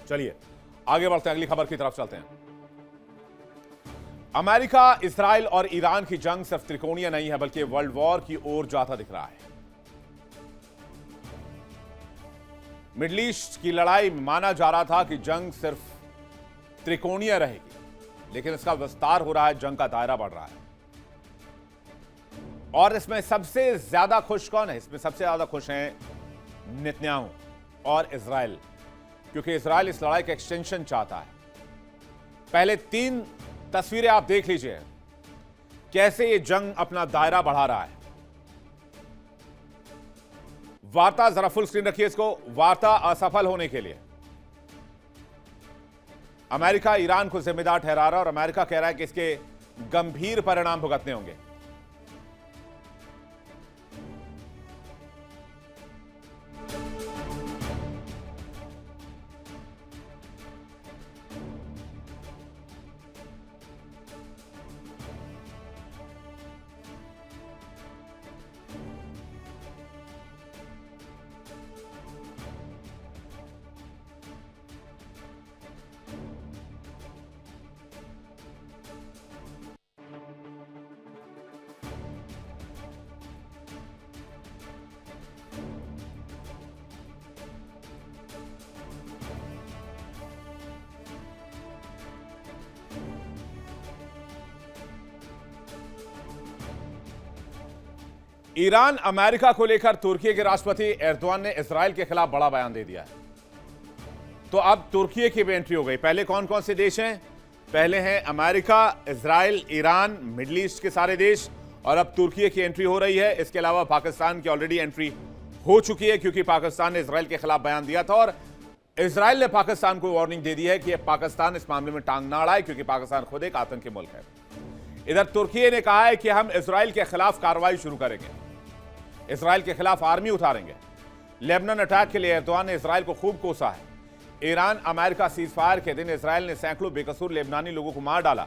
चलिए आगे बढ़ते हैं, अगली खबर की तरफ चलते हैं। अमेरिका, इजराइल और ईरान की जंग सिर्फ त्रिकोणीय नहीं है बल्कि वर्ल्ड वॉर की ओर जाता दिख रहा है। मिडिल ईस्ट की लड़ाई में माना जा रहा था कि जंग सिर्फ त्रिकोणीय रहेगी, लेकिन इसका विस्तार हो रहा है, जंग का दायरा बढ़ रहा है। और इसमें सबसे ज्यादा खुश कौन है? इसमें सबसे ज्यादा खुश हैं नेतन्याहू और इजराइल, क्योंकि इजराइल इस लड़ाई का एक्सटेंशन चाहता है। पहले 3 तस्वीरें आप देख लीजिए कैसे ये जंग अपना दायरा बढ़ा रहा है। वार्ता, जरा फुल स्क्रीन रखिए इसको। वार्ता असफल होने के लिए अमेरिका ईरान को जिम्मेदार ठहरा रहा है और अमेरिका कह रहा है कि इसके गंभीर परिणाम भुगतने होंगे। ईरान अमेरिका को लेकर तुर्की के राष्ट्रपति एर्दोआन ने इजराइल के खिलाफ बड़ा बयान दे दिया है। तो अब तुर्की की भी एंट्री हो गई। पहले कौन कौन से देश हैं? पहले हैं America, Israel, Iran, middle east के सारे देश, और अब तुर्की की एंट्री हो रही है। इसके अलावा पाकिस्तान की ऑलरेडी एंट्री हो चुकी है, क्योंकि पाकिस्तान ने इजराइल के खिलाफ बयान दिया था और इजराइल ने पाकिस्तान को वार्निंग दे दी है कि पाकिस्तान इस मामले में टांग ना अड़ाए, क्योंकि पाकिस्तान खुद एक आतंकी मुल्क है। इधर तुर्की ने कहा है कि हम इजराइल के खिलाफ कार्रवाई शुरू करेंगे, इजराइल के खिलाफ आर्मी उतारेंगे। लेबनान अटैक के लिए एर्दोआन ने इजराइल को खूब कोसा है। ईरान अमेरिका सीजफायर के दिन इजराइल ने सैकड़ों बेकसूर लेबनानी लोगों को मार डाला।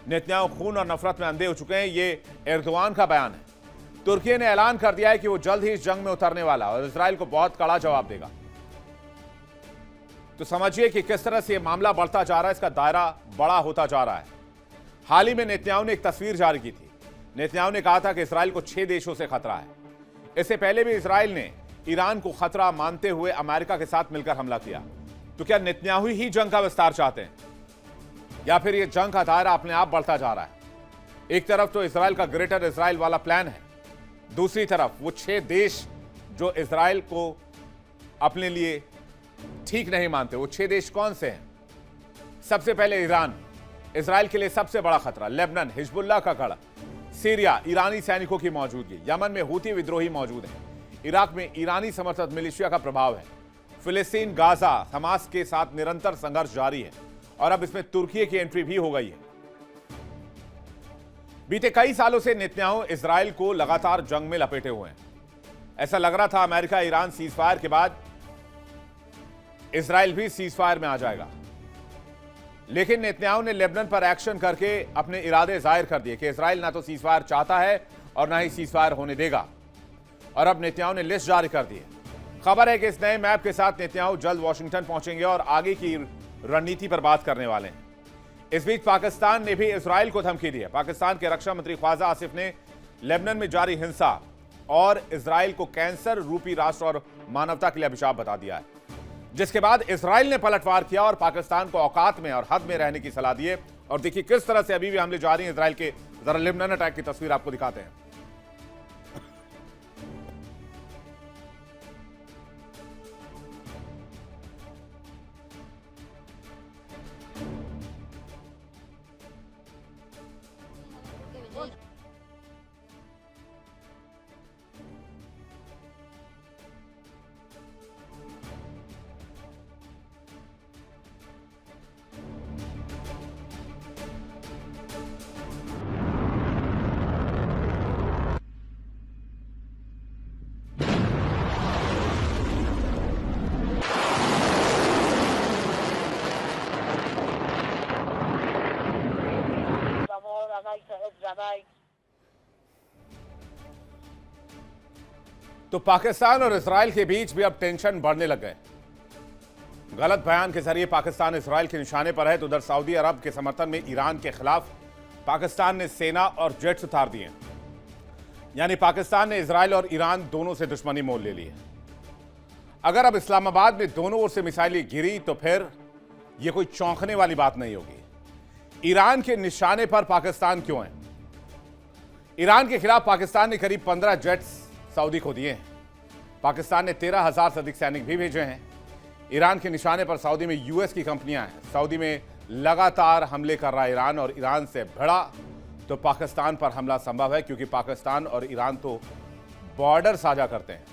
नेतन्याहू खून और नफरत में अंधे हो चुके हैं, ये एर्दोआन का बयान है। तुर्की ने ऐलान कर दिया है कि वो जल्द ही इस जंग में उतरने वाला और इजराइल को बहुत कड़ा जवाब देगा। तो समझिए कि किस तरह से यह मामला बढ़ता जा रहा है, इसका दायरा बड़ा होता जा रहा है। हाल ही में नेतन्याहू ने एक तस्वीर जारी की थी। नेतन्याहू ने कहा था कि इजराइल को 6 देशों से खतरा है। इससे पहले भी इजराइल ने ईरान को खतरा मानते हुए अमेरिका के साथ मिलकर हमला किया। तो क्या नेतन्याहू ही जंग का विस्तार चाहते हैं, या फिर यह जंग का दायरा अपने आप बढ़ता जा रहा है? एक तरफ तो इजराइल का ग्रेटर इजराइल वाला प्लान है, दूसरी तरफ वो 6 देश जो इजराइल को अपने लिए ठीक नहीं मानते। वो 6 देश कौन से हैं? सबसे पहले ईरान, इजराइल के लिए सबसे बड़ा खतरा। लेबनान, हिजबुल्लाह का गढ़। सीरिया, ईरानी सैनिकों की मौजूदगी। यमन में हूती विद्रोही मौजूद हैं। इराक में ईरानी समर्थित मिलिशिया का प्रभाव है। फिलिस्तीन, गाजा, हमास के साथ निरंतर संघर्ष जारी है और अब इसमें तुर्की की एंट्री भी हो गई है। बीते कई सालों से नेतन्याहू इजराइल को लगातार जंग में लपेटे हुए हैं। ऐसा लग रहा था अमेरिका ईरान सीजफायर के बाद इजराइल भी सीजफायर में आ जाएगा, लेकिन नेतन्याहू ने लेबनान पर एक्शन करके अपने इरादे जाहिर कर दिए कि इजराइल ना तो सीजफायर चाहता है और ना ही सीजफायर होने देगा। और अब नेतन्याहू ने लिस्ट जारी कर दी है। खबर है कि इस नए मैप के साथ नेतन्याहू जल्द वॉशिंगटन पहुंचेंगे और आगे की रणनीति पर बात करने वाले हैं। इस बीच पाकिस्तान ने भी इजराइल को धमकी दी है। पाकिस्तान के रक्षा मंत्री ख्वाजा आसिफ ने लेबनान में जारी हिंसा और इजराइल को कैंसर रूपी राष्ट्र और मानवता के लिए अभिशाप बता दिया है, जिसके बाद इजराइल ने पलटवार किया और पाकिस्तान को औकात में और हद में रहने की सलाह दी है। और देखिए किस तरह से अभी भी हमले जारी हैं इजराइल के। जरा लेबनान अटैक की तस्वीर आपको दिखाते हैं। तो पाकिस्तान और इजराइल के बीच भी अब टेंशन बढ़ने लग गए। गलत बयान के जरिए पाकिस्तान इसराइल के निशाने पर है, तो उधर सऊदी अरब के समर्थन में ईरान के खिलाफ पाकिस्तान ने सेना और जेट्स उतार दिए। यानी पाकिस्तान ने इसराइल और ईरान दोनों से दुश्मनी मोल ले ली है। अगर अब इस्लामाबाद में दोनों ओर से मिसाइलें गिरी तो फिर यह कोई चौंकने वाली बात नहीं होगी। ईरान के निशाने पर पाकिस्तान क्यों है? ईरान के खिलाफ पाकिस्तान ने करीब 15 जेट्स सऊदी को दिए हैं। पाकिस्तान ने 13,000 से अधिक सैनिक भी भेजे हैं। ईरान के निशाने पर सऊदी में यूएस की कंपनियां हैं। सऊदी में लगातार हमले कर रहा है ईरान, और ईरान से भिड़ा तो पाकिस्तान पर हमला संभव है, क्योंकि पाकिस्तान और ईरान तो बॉर्डर साझा करते हैं।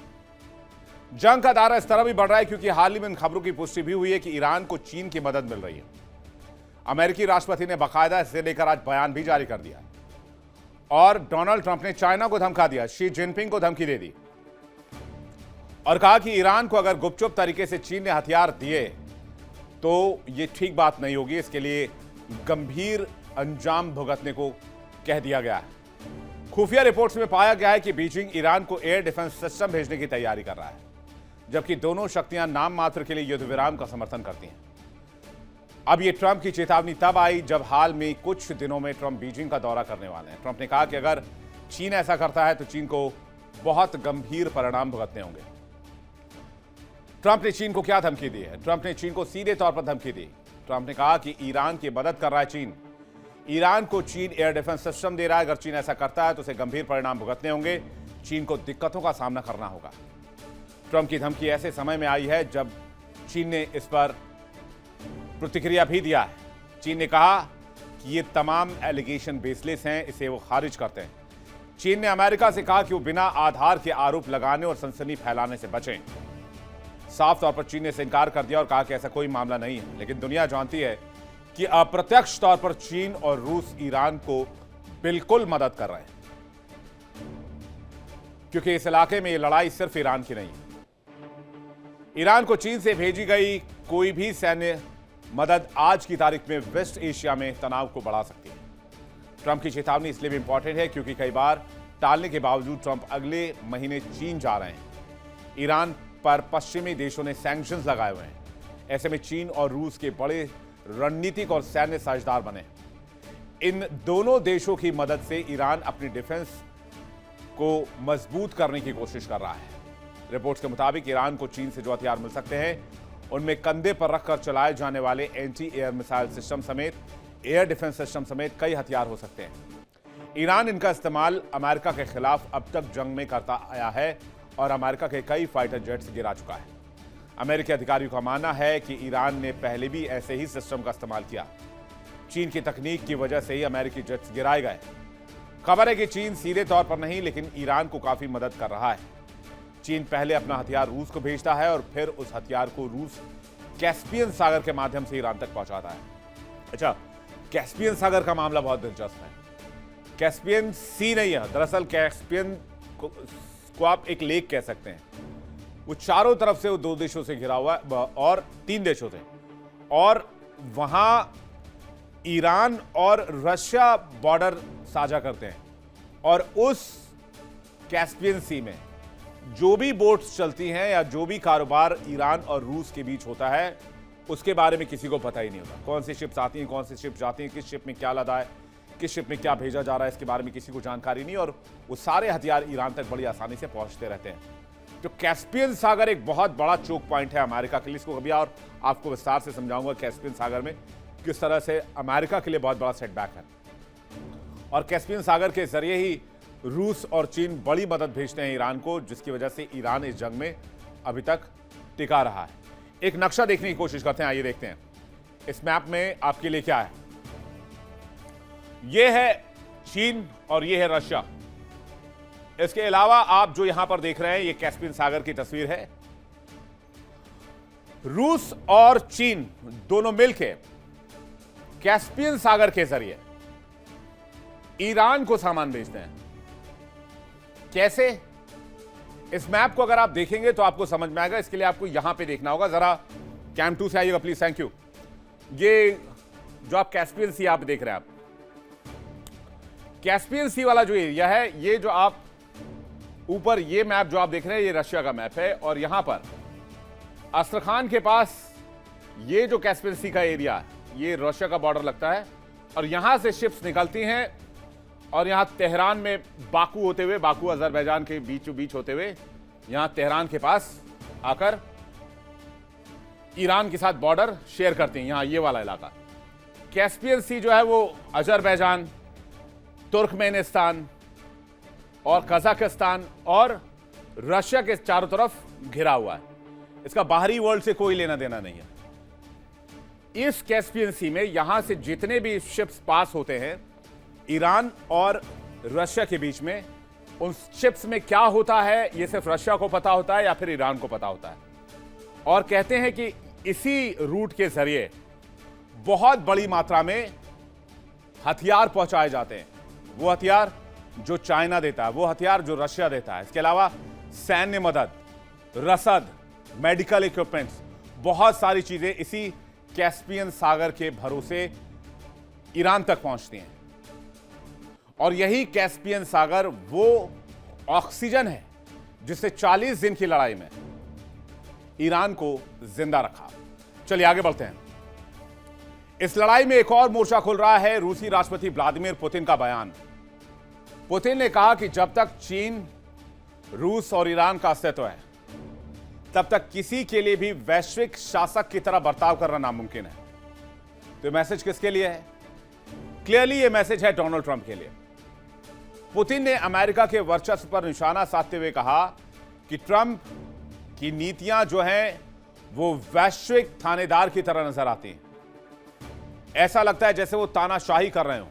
जंग का दायरा इस तरह भी बढ़ रहा है क्योंकि हाल ही में इन खबरों की पुष्टि भी हुई है कि ईरान को चीन की मदद मिल रही है। अमेरिकी राष्ट्रपति ने बाकायदा इसे लेकर आज बयान भी जारी कर दिया, और डोनाल्ड ट्रंप ने चाइना को धमका दिया, शी जिनपिंग को धमकी दे दी और कहा कि ईरान को अगर गुपचुप तरीके से चीन ने हथियार दिए तो यह ठीक बात नहीं होगी, इसके लिए गंभीर अंजाम भुगतने को कह दिया गया है। खुफिया रिपोर्ट्स में पाया गया है कि बीजिंग ईरान को एयर डिफेंस सिस्टम भेजने की तैयारी कर रहा है, जबकि दोनों शक्तियां नाम मात्र के लिए युद्ध विराम का समर्थन करती हैं। अब यह ट्रंप की चेतावनी तब आई जब हाल में कुछ दिनों में ट्रंप बीजिंग का दौरा करने वाले हैं। ट्रंप ने कहा कि अगर चीन ऐसा करता है तो चीन को बहुत गंभीर परिणाम भुगतने होंगे। ट्रंप ने चीन को क्या धमकी दी है? ट्रंप ने चीन को सीधे तौर पर धमकी दी। ट्रंप ने कहा कि ईरान की मदद कर रहा है चीन, ईरान को चीन एयर डिफेंस सिस्टम दे रहा है, अगर चीन ऐसा करता है तो उसे गंभीर परिणाम भुगतने होंगे, चीन को दिक्कतों का सामना करना होगा। ट्रंप की धमकी ऐसे समय में आई है जब चीन ने इस पर प्रतिक्रिया भी दिया है। चीन ने कहा कि ये तमाम एलिगेशन बेसलेस हैं, इसे वो खारिज करते हैं। चीन ने अमेरिका से कहा कि वो बिना आधार के आरोप लगाने और सनसनी फैलाने से बचें। साफ तौर पर चीन ने इसे इनकार कर दिया और कहा कि ऐसा कोई मामला नहीं है, लेकिन दुनिया जानती है कि अप्रत्यक्ष तौर पर चीन और रूस ईरान को बिल्कुल मदद कर रहे हैं, क्योंकि इस इलाके में यह लड़ाई सिर्फ ईरान की नहीं है। ईरान को चीन से भेजी गई कोई भी सैन्य मदद आज की तारीख में वेस्ट एशिया में तनाव को बढ़ा सकती है। ट्रंप की चेतावनी इसलिए भी इंपॉर्टेंट है क्योंकि कई बार टालने के बावजूद ट्रंप अगले महीने चीन जा रहे हैं। ईरान पर पश्चिमी देशों ने सैंक्शंस लगाए हुए हैं। ऐसे में चीन और रूस के बड़े रणनीतिक और सैन्य साझेदार बने। इन दोनों देशों की मदद से ईरान अपनी डिफेंस को मजबूत करने की कोशिश कर रहा है। रिपोर्ट्स के मुताबिक ईरान को चीन से जो हथियार मिल सकते हैं उनमें कंधे पर रखकर चलाए जाने वाले एंटी एयर मिसाइल सिस्टम समेत एयर डिफेंस सिस्टम समेत कई हथियार हो सकते हैं। ईरान इनका इस्तेमाल अमेरिका के खिलाफ अब तक जंग में करता आया है और अमेरिका के कई फाइटर जेट्स गिरा चुका है। अमेरिकी अधिकारियों का मानना है कि ईरान ने पहले भी ऐसे ही सिस्टम का इस्तेमाल किया। चीन की तकनीक की वजह से ही अमेरिकी जेट्स गिराए गए। खबर है कि चीन सीधे तौर पर नहीं, लेकिन ईरान को काफी मदद कर रहा है। चीन पहले अपना हथियार रूस को भेजता है और फिर उस हथियार को रूस कैस्पियन सागर के माध्यम से ईरान तक पहुंचाता है। अच्छा, कैस्पियन सागर का मामला बहुत दिलचस्प है। कैस्पियन सी नहीं है, दरअसल कैस्पियन को आप एक लेक कह सकते हैं। वो चारों तरफ से वो 2 देशों से घिरा हुआ है और 3 देशों से, और वहां ईरान और रशिया बॉर्डर साझा करते हैं। और उस कैस्पियन सी में जो भी बोट्स चलती हैं या जो भी कारोबार ईरान और रूस के बीच होता है उसके बारे में किसी को पता ही नहीं होता। कौन सी शिप्स आती हैं, कौन सी शिप जाती हैं, किस शिप में क्या लदा है, किस शिप में क्या भेजा जा रहा है, इसके बारे में किसी को जानकारी नहीं, और वो सारे हथियार ईरान तक बड़ी आसानी से पहुंचते रहते हैं। तो कैस्पियन सागर एक बहुत बड़ा चोक पॉइंट है अमेरिका के लिए। इसको कभी और आपको विस्तार से समझाऊंगा कैस्पियन सागर में किस तरह से अमेरिका के लिए बहुत बड़ा सेटबैक है। और कैस्पियन सागर के जरिए ही रूस और चीन बड़ी मदद भेजते हैं ईरान को, जिसकी वजह से ईरान इस जंग में अभी तक टिका रहा है। एक नक्शा देखने की कोशिश करते हैं, आइए देखते हैं इस मैप में आपके लिए क्या है। यह है चीन और यह है रशिया। इसके अलावा आप जो यहां पर देख रहे हैं यह कैस्पियन सागर की तस्वीर है। रूस और चीन दोनों मिलकर कैस्पियन सागर के जरिए ईरान को सामान भेजते हैं। कैसे? इस मैप को अगर आप देखेंगे तो आपको समझ में आएगा। इसके लिए आपको यहां पे देखना होगा। जरा कैम 2 से आइएगा प्लीज, थैंक यू। ये जो आप कैस्पियन सी आप देख रहे हैं, आप कैस्पियन सी वाला जो एरिया है, ये जो आप ऊपर ये मैप जो आप देख रहे हैं ये रशिया का मैप है, और यहां पर अस्त्रखान के पास ये जो कैस्पियन सी का एरिया है, ये रशिया का बॉर्डर लगता है और यहां से शिप्स निकलती हैं और यहां तेहरान में बाकू होते हुए, बाकू अजरबैजान के बीचों बीच होते हुए यहां तेहरान के पास आकर ईरान के साथ बॉर्डर शेयर करती हैं। यहां ये वाला इलाका कैस्पियन सी जो है वो अजरबैजान, तुर्कमेनिस्तान और कजाकिस्तान और रशिया के चारों तरफ घिरा हुआ है। इसका बाहरी वर्ल्ड से कोई लेना देना नहीं है। इस कैस्पियन सी में यहां से जितने भी शिप्स पास होते हैं ईरान और रशिया के बीच में, उन शिप्स में क्या होता है ये सिर्फ रशिया को पता होता है या फिर ईरान को पता होता है। और कहते हैं कि इसी रूट के जरिए बहुत बड़ी मात्रा में हथियार पहुंचाए जाते हैं। वो हथियार जो चाइना देता है, वो हथियार जो रशिया देता है। इसके अलावा सैन्य मदद, रसद, मेडिकल इक्विपमेंट्स, बहुत सारी चीजें इसी कैस्पियन सागर के भरोसे ईरान तक पहुंचती हैं। और यही कैस्पियन सागर वो ऑक्सीजन है जिससे 40 दिन की लड़ाई में ईरान को जिंदा रखा। चलिए आगे बढ़ते हैं। इस लड़ाई में एक और मोर्चा खुल रहा है। रूसी राष्ट्रपति व्लादिमीर पुतिन का बयान। पुतिन ने कहा कि जब तक चीन, रूस और ईरान का अस्तित्व है तब तक किसी के लिए भी वैश्विक शासक की तरह बर्ताव करना नामुमकिन है। तो मैसेज किसके लिए है? क्लियरली यह मैसेज है डोनाल्ड ट्रंप के लिए। पुतिन ने अमेरिका के वर्चस्व पर निशाना साधते हुए कहा कि ट्रंप की नीतियां जो हैं वो वैश्विक थानेदार की तरह नजर आती हैं। ऐसा लगता है जैसे वो तानाशाही कर रहे हो।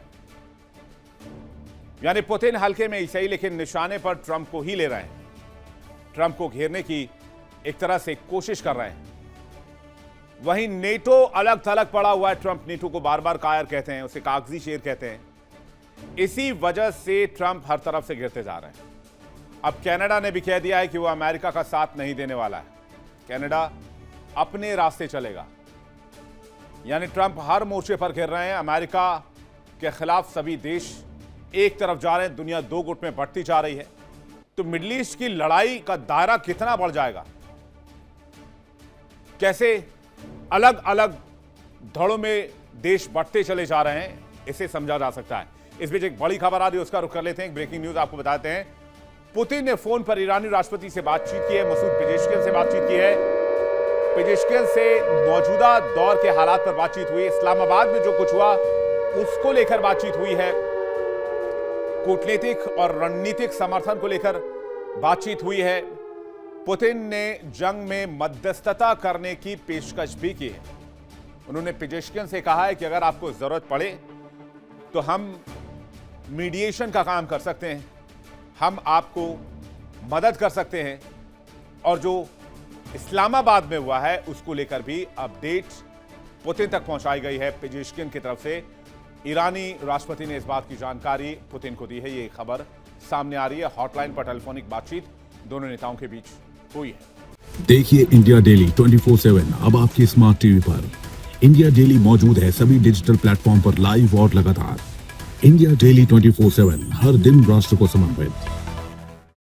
यानी पुतिन हल्के में ही सही लेकिन निशाने पर ट्रंप को ही ले रहे हैं। ट्रंप को घेरने की एक तरह से कोशिश कर रहे हैं। वहीं नेटो अलग थलग पड़ा हुआ है। ट्रंप नेटो को बार बार कायर कहते हैं, उसे कागजी शेर कहते हैं। इसी वजह से ट्रंप हर तरफ से गिरते जा रहे हैं। अब कनाडा ने भी कह दिया है कि वो अमेरिका का साथ नहीं देने वाला है। कनाडा अपने रास्ते चलेगा। यानी ट्रंप हर मोर्चे पर घिर रहे हैं। अमेरिका के खिलाफ सभी देश एक तरफ जा रहे हैं। दुनिया दो गुट में बढ़ती जा रही है। तो मिडिल ईस्ट की लड़ाई का दायरा कितना बढ़ जाएगा, कैसे अलग अलग धड़ों में देश बढ़ते चले जा रहे हैं, इसे समझा जा सकता है। इस बीच एक बड़ी खबर आ रही है, उसका रुख कर लेते हैं। ब्रेकिंग न्यूज आपको बताते हैं। पुतिन ने फोन पर ईरानी राष्ट्रपति से बातचीत की है, मसूद पेजेश्कियन से बातचीत की है। पेजेश्कियन से मौजूदा दौर के हालात पर बातचीत हुई। इस्लामाबाद में जो कुछ हुआ उसको लेकर बातचीत हुई है। कूटनीतिक और रणनीतिक समर्थन को लेकर बातचीत हुई है। पुतिन ने जंग में मध्यस्थता करने की पेशकश भी की है। उन्होंने पेजेश्कियन से कहा है कि अगर आपको जरूरत पड़े तो हम मीडिएशन का काम कर सकते हैं, हम आपको मदद कर सकते हैं। और जो इस्लामाबाद में हुआ है उसको लेकर भी अपडेट पुतिन तक पहुंचाई गई है पेजेश्कियन की तरफ से। ईरानी राष्ट्रपति ने इस बात की जानकारी पुतिन को दी है। ये खबर सामने आ रही है। हॉटलाइन पर टेलीफोनिक बातचीत दोनों नेताओं के बीच हुई है। देखिए इंडिया डेली 24/7 अब आपके स्मार्ट टीवी पर। इंडिया डेली मौजूद है सभी डिजिटल प्लेटफॉर्म पर लाइव और लगातार। इंडिया डेली 24/7 हर दिन राष्ट्र को समर्पित।